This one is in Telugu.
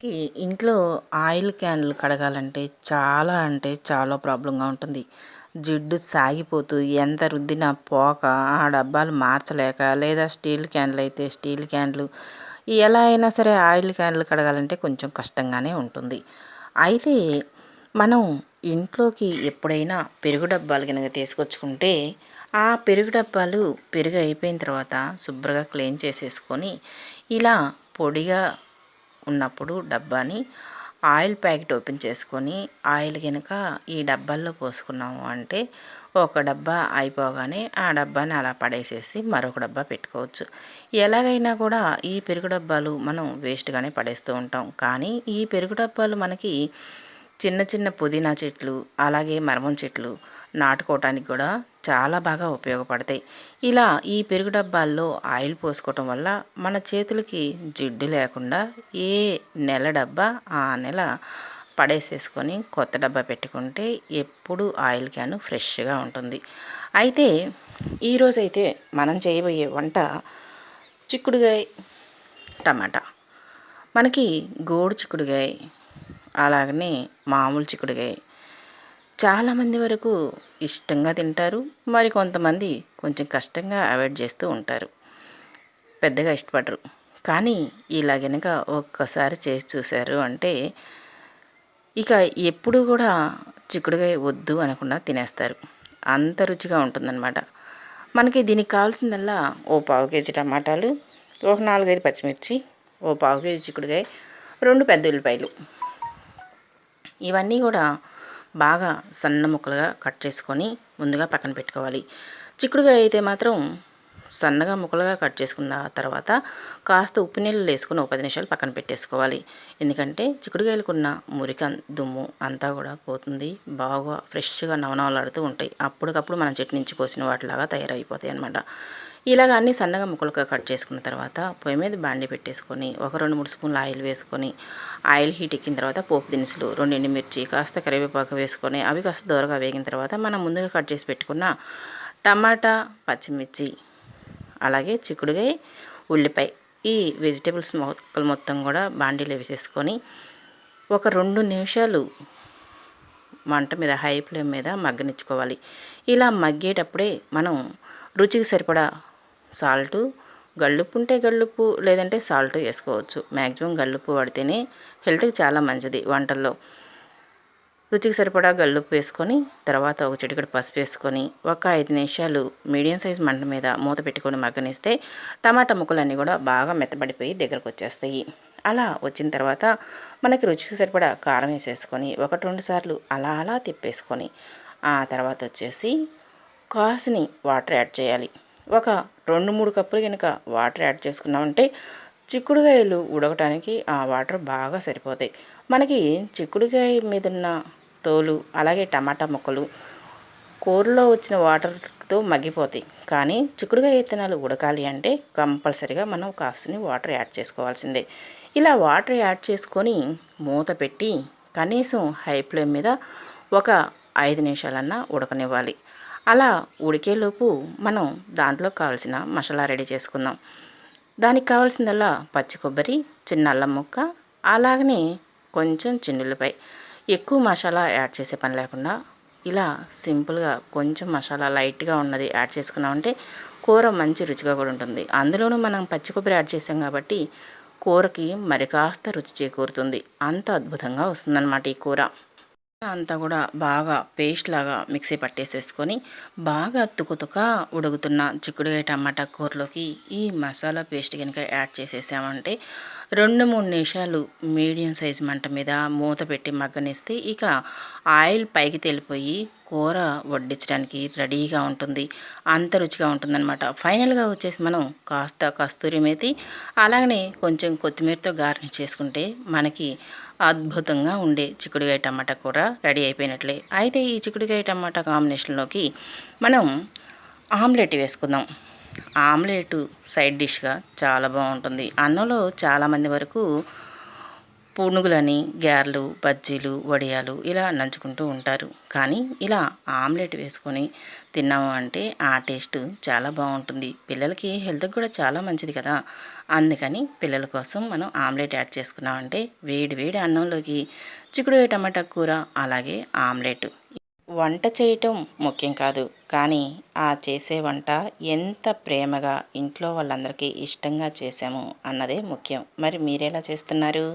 కి ఇంట్లో ఆయిల్ క్యాన్లు కడగాలంటే చాలా అంటే చాలా ప్రాబ్లంగా ఉంటుంది. జిడ్డు సాగిపోతూ ఎంత రుద్దినా పోక ఆ డబ్బాలు మార్చలేక లేదా స్టీల్ క్యాన్లు అయితే స్టీల్ క్యాన్లు ఎలా అయినా సరే ఆయిల్ క్యాన్లు కడగాలంటే కొంచెం కష్టంగానే ఉంటుంది. అయితే మనం ఇంట్లోకి ఎప్పుడైనా పెరుగు డబ్బాలు కనుక తీసుకొచ్చుకుంటే ఆ పెరుగు డబ్బాలు పెరుగు అయిపోయిన తర్వాత శుభ్రంగా క్లీన్ చేసేసుకొని ఇలా పొడిగా ఉన్నప్పుడు డబ్బాని ఆయిల్ ప్యాకెట్ ఓపెన్ చేసుకొని ఆయిల్ కనుక ఈ డబ్బాల్లో పోసుకున్నాము అంటే ఒక డబ్బా అయిపోగానే ఆ డబ్బాని అలా పడేసేసి మరొక డబ్బా పెట్టుకోవచ్చు. ఎలాగైనా కూడా ఈ పెరుగు డబ్బాలు మనం వేస్ట్గానే పడేస్తూ ఉంటాం. కానీ ఈ పెరుగు డబ్బాలు మనకి చిన్న చిన్న పుదీనా చెట్లు అలాగే మరమం చెట్లు నాటుకోవటానికి కూడా చాలా బాగా ఉపయోగపడతాయి. ఇలా ఈ పెరుగు డబ్బాల్లో ఆయిల్ పోసుకోవటం వల్ల మన చేతులకి జిడ్డు లేకుండా ఏ నెల డబ్బా ఆ నెల పడేసేసుకొని కొత్త డబ్బా పెట్టుకుంటే ఎప్పుడు ఆయిల్ క్యాను ఫ్రెష్గా ఉంటుంది. అయితే ఈరోజైతే మనం చేయబోయే వంట చిక్కుడుగాయ టమాటా. మనకి గోడు చిక్కుడుగాయ అలాగనే మామూలు చిక్కుడుగాయ చాలామంది వరకు ఇష్టంగా తింటారు. మరి కొంతమంది కొంచెం కష్టంగా అవాయిడ్ చేస్తూ ఉంటారు, పెద్దగా ఇష్టపడరు. కానీ ఇలా గనక ఒక్కసారి చేసి చూశారు అంటే ఇక ఎప్పుడు కూడా చిక్కుడుగాయ వద్దు అనకుండా తినేస్తారు. అంత రుచిగా ఉంటుందన్నమాట. మనకి దీనికి కావాల్సిందల్లా ఓ పావు కేజీ టమాటాలు, ఒక 4-5 పచ్చిమిర్చి, ఓ పావు కేజీ చిక్కుడుగాయ, 2 పెద్ద ఉల్లిపాయలు, ఇవన్నీ కూడా బాగా సన్న ముక్కలుగా కట్ చేసుకొని ముందుగా పక్కన పెట్టుకోవాలి. చిక్కుడుగాయ అయితే మాత్రం సన్నగా ముక్కలుగా కట్ చేసుకున్న తర్వాత కాస్త ఉప్పు నీళ్ళు వేసుకొని 10 నిమిషాలు పక్కన పెట్టేసుకోవాలి. ఎందుకంటే చిక్కుడుగాయలకున్న మురికి దుమ్ము అంతా కూడా పోతుంది. బాగా ఫ్రెష్గా నవనవలాడుతూ ఉంటాయి. అప్పటికప్పుడు మనం చెట్టు నుంచి కోసిన వాటిలాగా తయారైపోతాయి అన్నమాట. ఇలాగ అన్నీ సన్నగా ముక్కలుగా కట్ చేసుకున్న తర్వాత పొయ్యి మీద బాండి పెట్టేసుకొని ఒక 2-3 స్పూన్లు ఆయిల్ వేసుకొని ఆయిల్ హీట్ ఎక్కిన తర్వాత పోపు దినుసులు, 2 ఎండుమిర్చి, కాస్త కరివేపాకు వేసుకొని అవి కాస్త దూరగా వేగిన తర్వాత మనం ముందుగా కట్ చేసి పెట్టుకున్న టమాటా, పచ్చిమిర్చి అలాగే చిక్కుడుగాయ, ఉల్లిపాయ ఈ వెజిటేబుల్స్ మొక్కలు మొత్తం కూడా బాండీలో వేసేసుకొని ఒక 2 నిమిషాలు మంట మీద హై ఫ్లేమ్ మీద మగ్గనిచ్చుకోవాలి. ఇలా మగ్గేటప్పుడే మనం రుచికి సరిపడా సాల్టు, గళ్ళుప్పు ఉంటే గళ్ళుప్పు లేదంటే సాల్ట్ వేసుకోవచ్చు. మ్యాక్సిమం గళ్ళుప్పు వాడితేనే హెల్త్కి చాలా మంచిది వంటల్లో. రుచికి సరిపడా గళ్ళుప్పు వేసుకొని తర్వాత ఒక చిటికెడు పసుపు వేసుకొని ఒక 5 నిమిషాలు మీడియం సైజ్ మంట మీద మూత పెట్టుకొని మగ్గనిస్తే టమాటా ముక్కలన్నీ కూడా బాగా మెత్తబడిపోయి దగ్గరకు వచ్చేస్తాయి. అలా వచ్చిన తర్వాత మనకి రుచికి సరిపడా కారం వేసేసుకొని 1-2 సార్లు అలా అలా తిప్పేసుకొని ఆ తర్వాత వచ్చేసి కాసిని వాటర్ యాడ్ చేయాలి. ఒక 2-3 కప్పులు కనుక వాటర్ యాడ్ చేసుకున్నామంటే చిక్కుడుకాయలు ఉడకటానికి ఆ వాటర్ బాగా సరిపోతాయి. మనకి చిక్కుడుకాయ మీద ఉన్న తోలు అలాగే టమాటా ముక్కలు కూరలో వచ్చిన వాటర్తో మగ్గిపోతాయి. కానీ చిక్కుడుకాయ విత్తనాలు ఉడకాలి అంటే కంపల్సరిగా మనం కాసిని వాటర్ యాడ్ చేసుకోవాల్సిందే. ఇలా వాటర్ యాడ్ చేసుకొని మూత పెట్టి కనీసం హై ఫ్లేమ్ మీద ఒక 5 నిమిషాలన్నా ఉడకనివ్వాలి. అలా ఉడికేలోపు మనం దాంట్లో కావాల్సిన మసాలా రెడీ చేసుకుందాం. దానికి కావాల్సిందల్లా పచ్చి కొబ్బరి, చిన్న అల్లం ముక్క, అలాగనే కొంచెం చిన్నులపై ఎక్కువ మసాలా యాడ్ చేసే పని లేకుండా ఇలా సింపుల్గా కొంచెం మసాలా లైట్గా ఉన్నది యాడ్ చేసుకున్నామంటే కూర మంచి రుచిగా కూడా ఉంటుంది. అందులోనూ మనం పచ్చి కొబ్బరి యాడ్ చేసాం కాబట్టి కూరకి మరి కాస్త రుచి చేకూరుతుంది. అంత అద్భుతంగా వస్తుందన్నమాట ఈ కూర. అంతా కూడా బాగా పేస్ట్ లాగా మిక్సీ పట్టేసేసుకొని బాగా తుకుతుక ఉడుకుతున్న చిక్కుడుకాయ టమాటా కూరలోకి ఈ మసాలా పేస్ట్ కనుక యాడ్ చేసేసామంటే 2-3 నిమిషాలు మీడియం సైజ్ మంట మీద మూత పెట్టి మగ్గనిస్తే ఇక ఆయిల్ పైకి తేలిపోయి కూర వడ్డించడానికి రెడీగా ఉంటుంది. అంత రుచిగా ఉంటుందన్నమాట. ఫైనల్గా వచ్చేసి మనం కాస్త కస్తూరి మేతి అలాగనే కొంచెం కొత్తిమీరతో గార్నిష్ చేసుకుంటే మనకి అద్భుతంగా ఉండే చిక్కుడుకాయ టమాటా కూర రెడీ అయిపోయినట్లే. అయితే ఈ చిక్కుడుకాయ టమాటా కాంబినేషన్లోకి మనం ఆమ్లెట్ వేసుకుందాం. ఆమ్లెట్ సైడ్ డిష్గా చాలా బాగుంటుంది. అన్నంలో చాలామంది వరకు పునుగులని, గారెలు, బజ్జీలు, వడియాలు ఇలా నంచుకుంటూ ఉంటారు. కానీ ఇలా ఆమ్లెట్ వేసుకొని తిన్నాము అంటే ఆ టేస్ట్ చాలా బాగుంటుంది. పిల్లలకి హెల్త్కి కూడా చాలా మంచిది కదా. అందుకని పిల్లల కోసం మనం ఆమ్లెట్ యాడ్ చేసుకున్నామంటే వేడి వేడి అన్నంలోకి చిక్కుడుకాయ టమాటా కూర అలాగే ఆమ్లెట్. వంట చేయటం ముఖ్యం కాదు, కానీ ఆ చేసే వంట ఎంత ప్రేమగా ఇంట్లో వాళ్ళందరికీ ఇష్టంగా చేసాము అన్నదే ముఖ్యం. మరి మీరెలా చేస్తున్నారు?